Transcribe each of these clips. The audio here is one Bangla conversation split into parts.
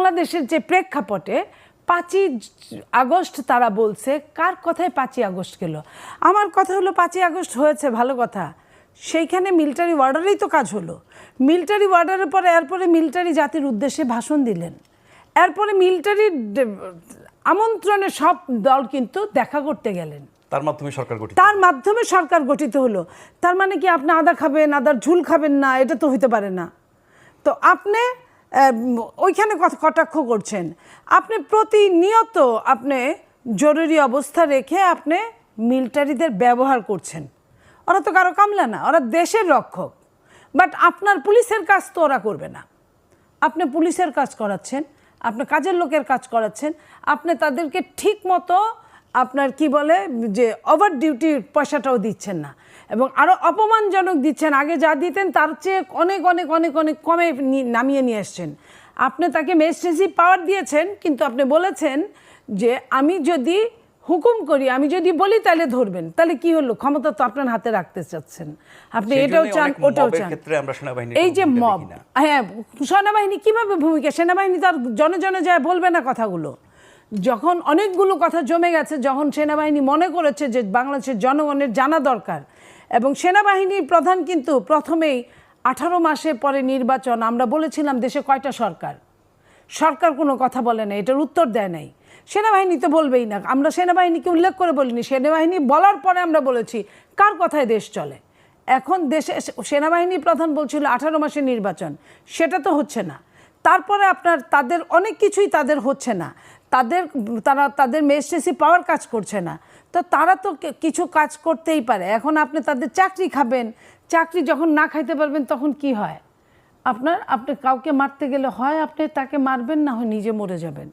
বাংলাদেশের যে প্রেক্ষাপটে 5ই আগস্ট তারা বলছে, কার কথায় 5ই আগস্ট গেল? আমার কথা হলো 5ই আগস্ট হয়েছে ভালো কথা, সেইখানে মিলিটারি অর্ডারেই তো কাজ হলো। মিলিটারি অর্ডারের পরে এরপরে মিলিটারি জাতির উদ্দেশ্যে ভাষণ দিলেন, এরপরে মিলিটারি আমন্ত্রণে সব দল কিন্তু দেখা করতে গেলেন, তার মাধ্যমে সরকার গঠিত হলো। তার মানে কি আপনি আদা খাবেন, আদার ঝুল খাবেন না? এটা তো হইতে পারে না। তো আপনি ওইখানে কটাক্ষ করছেন, আপনি প্রতিনিয়ত আপনি জরুরি অবস্থা রেখে আপনি মিলিটারিদের ব্যবহার করছেন। ওরা তো কারো কামলা না, ওরা দেশের রক্ষক। বাট আপনার পুলিশের কাজ তো ওরা করবে না। আপনি পুলিশের কাজ করাচ্ছেন, আপনি কাজের লোকের কাজ করাচ্ছেন, আপনি তাদেরকে ঠিক মতো আপনার কি বলে যে ওভার ডিউটির পয়সাটাও দিচ্ছেন না, এবং আরও অপমানজনক দিচ্ছেন। আগে যা দিতেন তার চেয়ে অনেক অনেক অনেক অনেক কমে নামিয়ে নিয়ে আসছেন। আপনি তাকে ম্যাজিস্ট্রেসি পাওয়ার দিয়েছেন, কিন্তু আপনি বলেছেন যে আমি যদি হুকুম করি, আমি যদি বলি তাহলে ধরবেন। তাহলে কি হলো? ক্ষমতা তো আপনার হাতে রাখতে চাচ্ছেন আপনি, এটাও চান ওটাও চান। এই যে মব, হ্যাঁ, সেনাবাহিনী কিভাবে ভূমিকা? সেনাবাহিনী তো আর জনে জনে যায় বলবে না কথাগুলো। যখন অনেকগুলো কথা জমে গেছে, যখন সেনাবাহিনী মনে করেছে যে বাংলাদেশের জনগণের জানা দরকার, এবং সেনাবাহিনীর প্রধান কিন্তু প্রথমেই 18 মাসে পরে নির্বাচন, আমরা বলেছিলাম দেশে কয়টা সরকার, সরকার কোনো কথা বলে না, এটার উত্তর দেয় নাই। সেনাবাহিনী তো বলবেই না, আমরা সেনাবাহিনীকে উল্লেখ করে বলিনি। সেনাবাহিনী বলার পরে আমরা বলেছি কার কথায় দেশ চলে। এখন দেশে সেনাবাহিনী প্রধান বলছিল 18 মাসে নির্বাচন, সেটা তো হচ্ছে না। তারপরে আপনার তাদের অনেক কিছুই তাদের হচ্ছে না, তাদের ম্যাজিস্ট্রেসি পাওয়ার কাজ করছে না। তো তারা তো কিছু কাজ করতেই পারে। এখন আপনি তাদের চাকরি খাবেন, চাকরি যখন না খাইতে পারবেন তখন কি হয়? আপনি কাউকে মারতে গেলে হয় আপনি তাকে মারবেন, না হয় নিজে মরে যাবেন।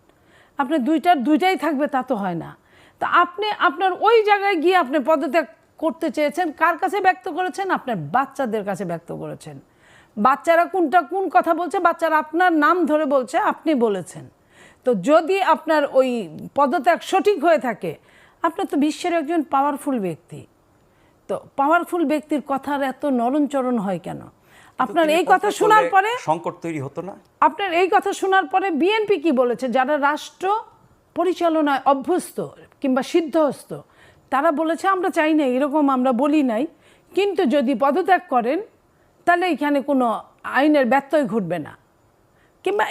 আপনি দুইটাই থাকবে, তা তো হয় না। তা আপনি আপনার ওই জায়গায় গিয়ে আপনি পদত্যাগ করতে চেয়েছেন, কার কাছে ব্যক্ত করেছেন? আপনার বাচ্চাদের কাছে ব্যক্ত করেছেন। বাচ্চারা কোন কথা বলছে? বাচ্চারা আপনার নাম ধরে বলছে, আপনি বলেছেন। তো যদি আপনার ওই পদত্যাগ সঠিক হয়ে থাকে, আপনার তো বিশ্বের একজন পাওয়ারফুল ব্যক্তি, তো পাওয়ারফুল ব্যক্তির কথার এত নরণচরণ হয় কেন? আপনার এই কথা শোনার পরে সংকট তৈরি হতো না? আপনার এই কথা শোনার পরে বিএনপি কি বলেছে, যারা রাষ্ট্র পরিচালনায় অভ্যস্ত কিংবা সিদ্ধহস্ত, তারা বলেছে আমরা চাই না, এরকম আমরা বলি নাই, কিন্তু যদি পদত্যাগ করেন তাহলে এখানে কোনো আইনের ব্যত্যয় ঘটবে না, কিংবা